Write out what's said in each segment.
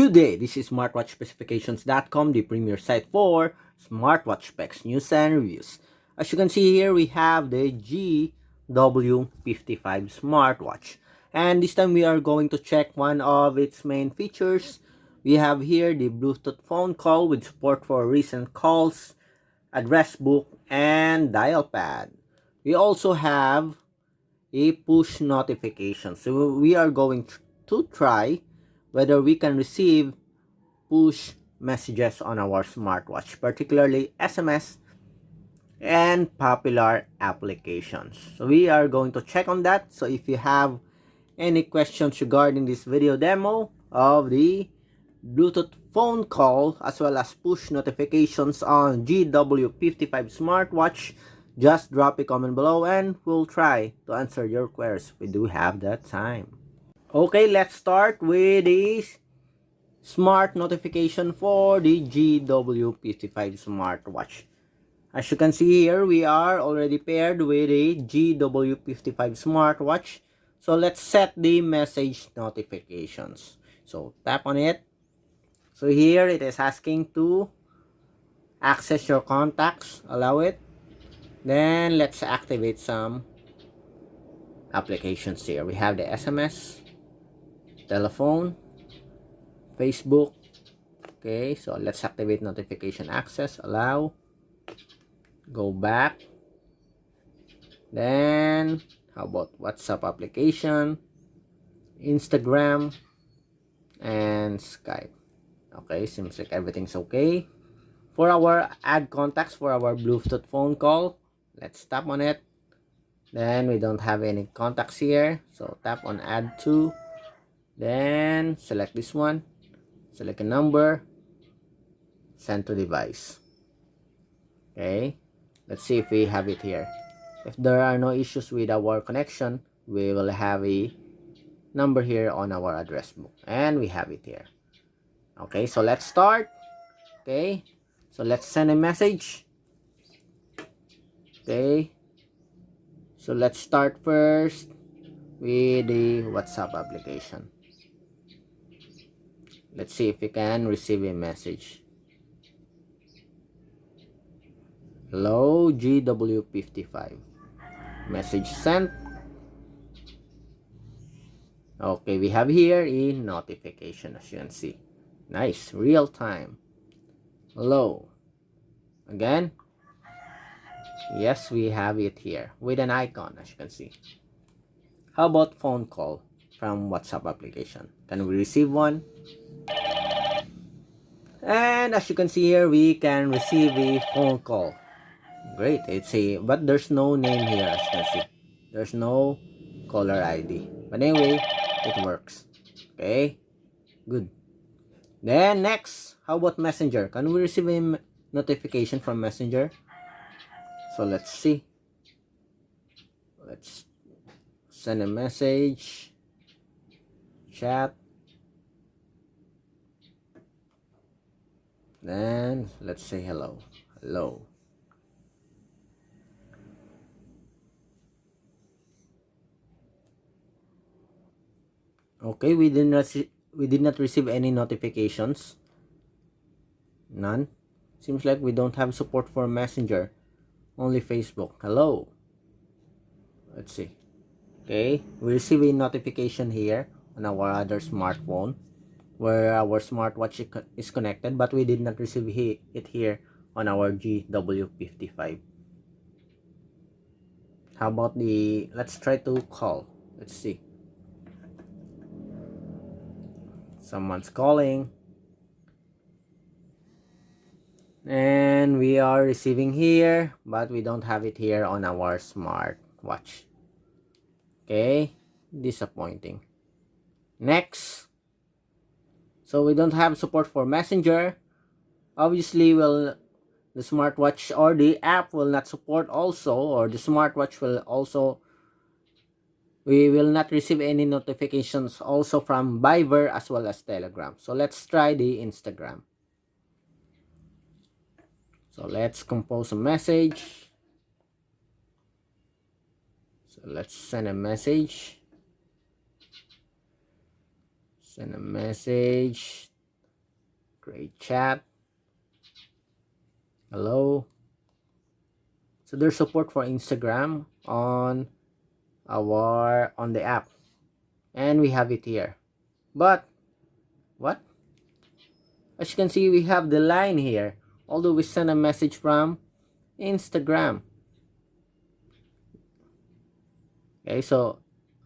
Good day, this is smartwatchspecifications.com, the premier site for smartwatch specs, news, and reviews. As you can see here, we have the GW55 Smartwatch. And this time we are going to check one of its main features. We have here the Bluetooth phone call with support for recent calls, address book, and dial pad. We also have a push notification. So we are going to try whether we can receive push messages on our smartwatch, particularly SMS and popular applications. So we are going to check on that. So if you have any questions regarding this video demo of the Bluetooth phone call as well as push notifications on GW55 Smartwatch, just drop a comment below and we'll try to answer your queries. We do have that time. Okay, let's start with the smart notification for the GW55 Smartwatch. As you can see here, we are already paired with a GW55 Smartwatch. So let's set the message notifications. So tap on it. So here it is asking to access your contacts. Allow it. Then let's activate some applications here. We have the SMS, telephone, Facebook. Okay, so let's activate notification access. Allow. Go back. Then how about WhatsApp application, Instagram, and Skype. Okay, seems like everything's okay. For our add contacts for our Bluetooth phone call, let's tap on it. Then we don't have any contacts here, so tap on add to. Then select this one, select a number, send to device. Okay, let's see if we have it here. If there are no issues with our connection, we will have a number here on our address book, and we have it here. Okay, so let's start. Okay, so let's send a message. Okay, so let's start first with the WhatsApp application. Let's see if we can receive a message. Hello, GW55. Message sent. Okay, we have here a notification, as you can see. Nice, real time. Hello. Again. Yes, we have it here with an icon, as you can see. How about phone call from WhatsApp application? Can we receive one? And as you can see here, we can receive a phone call. Great, but there's no name here, as you can see. There's no caller ID. But anyway, it works. Okay, good. Then next, how about Messenger? Can we receive a notification from Messenger? So let's see. Let's send a message, chat. Then let's say hello. Hello. Okay, we did not receive any notifications. None. Seems like we don't have support for Messenger. Only Facebook. Hello. Let's see. Okay, we receive a notification here on our other smartphone where our smartwatch is connected, but we did not receive it here on our GW55. How about let's try to call. Let's see. Someone's calling. And we are receiving here, but we don't have it here on our smartwatch. Okay, disappointing. Next. So we don't have support for Messenger. Obviously, the smartwatch or the app will not support also, or the smartwatch will also, we will not receive any notifications also from Viber as well as Telegram. So let's try the Instagram. So let's compose a message. So let's send a message. Send a message. Create chat. Hello. So there's support for Instagram on the app, and we have it here. But what? As you can see, we have the line here. Although we send a message from Instagram. Okay, so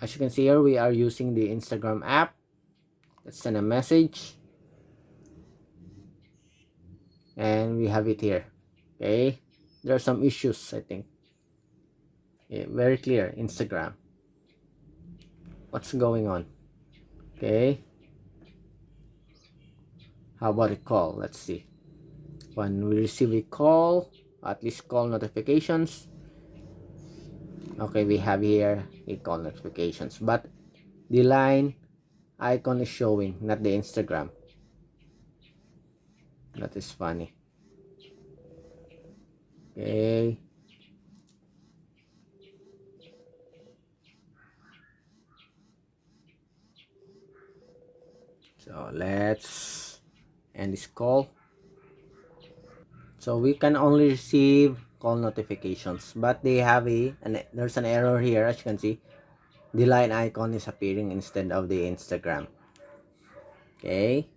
as you can see here, we are using the Instagram app. Let's send a message. And we have it here. Okay, there are some issues, I think. Okay, very clear. Instagram. What's going on? Okay, how about a call? Let's see. When we receive a call, at least call notifications. Okay, we have here a call notifications, but the line icon is showing, not the Instagram. That is funny. Okay, so let's end this call. So we can only receive call notifications, but they have there's an error here. As you can see, the line icon is appearing instead of the Instagram. Okay,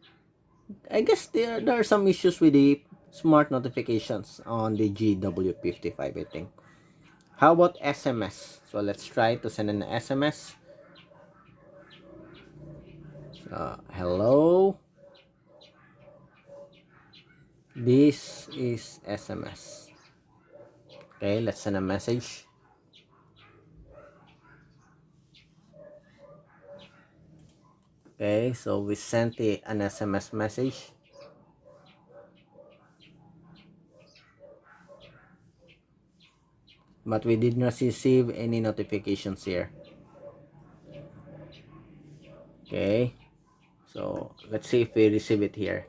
I guess there are some issues with the smart notifications on the GW55, I think. How about SMS? So let's try to send an SMS. Hello, this is SMS. Okay, let's send a message. Okay, so we sent an SMS message. But we did not receive any notifications here. Okay, so let's see if we receive it here.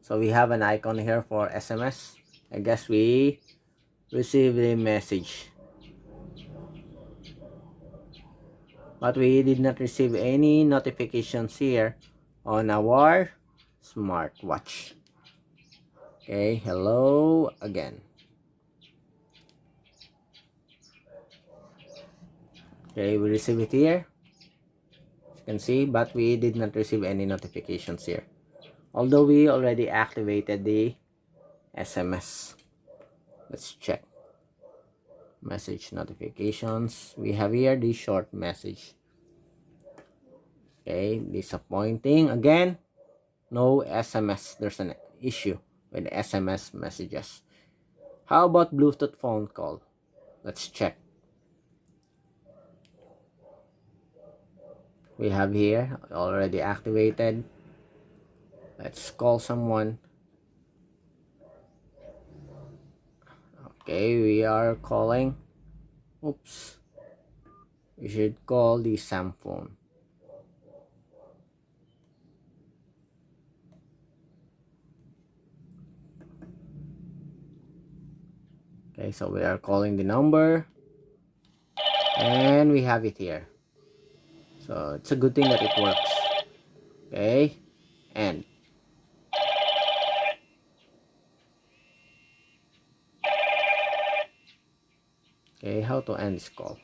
So we have an icon here for SMS. I guess we received a message, but we did not receive any notifications here on our smartwatch. Okay, hello again. Okay, we receive it here, as you can see, but we did not receive any notifications here, although we already activated the SMS. Let's check message notifications. We have here the short message. Okay, disappointing again. No SMS. There's an issue with SMS messages. How about Bluetooth phone call? Let's check. We have here already activated. Let's call someone. Okay, we are calling. Oops. We should call the Sam phone. Okay, so we are calling the number. And we have it here. So it's a good thing that it works. Okay, and okay, how to end this call?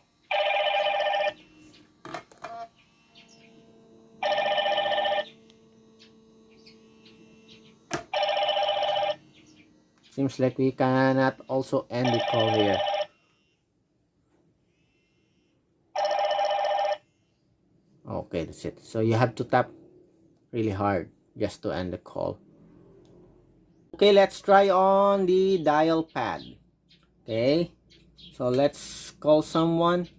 Seems like we cannot also end the call here. Okay, that's it. So you have to tap really hard just to end the call. Okay, let's try on the dial pad. Okay, so let's call someone.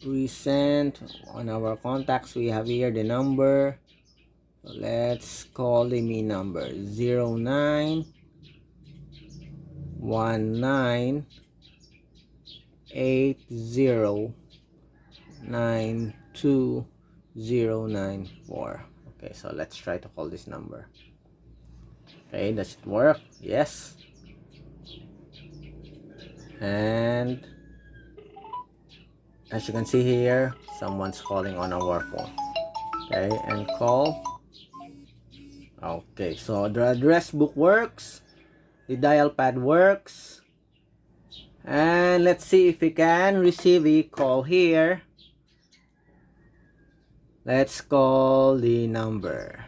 Recent on our contacts, we have here the number. So let's call the me number 0919809294. Okay, so let's try to call this number. Okay, does it work? Yes. And as you can see here, someone's calling on our phone. Okay, and call. Okay, so the address book works, the dial pad works, and let's see if we can receive a call here. Let's call the number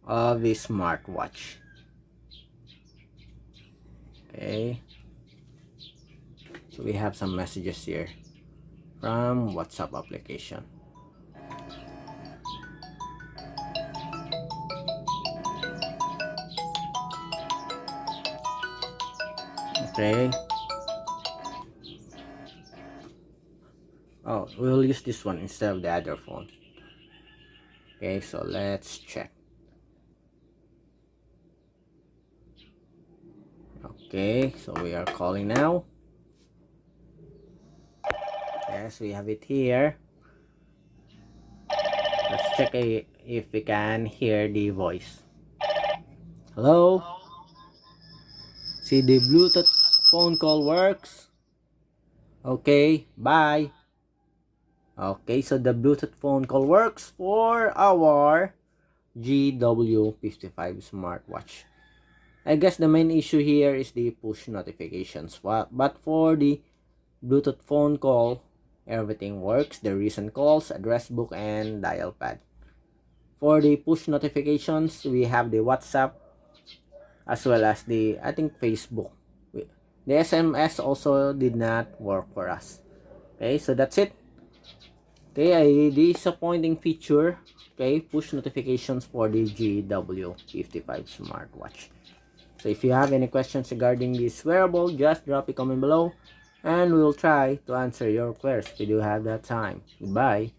of the smartwatch. Okay, so we have some messages here from WhatsApp application. Okay, oh, we'll use this one instead of the other phone. Okay, so let's check. Okay, so we are calling now. Yes, we have it here. Let's check if we can hear the voice. Hello? See, the Bluetooth phone call works. Okay, bye. Okay, so the Bluetooth phone call works for our GW55 Smartwatch. I guess the main issue here is the push notifications. But for the Bluetooth phone call, everything works. The recent calls, address book, and dial pad. For the push notifications, we have the WhatsApp as well as the, I think, Facebook. The SMS also did not work for us. Okay, so that's it. Okay, a disappointing feature. Okay, push notifications for the GW55 Smartwatch. So if you have any questions regarding this wearable, just drop a comment below and we will try to answer your queries if we do have that time. Goodbye.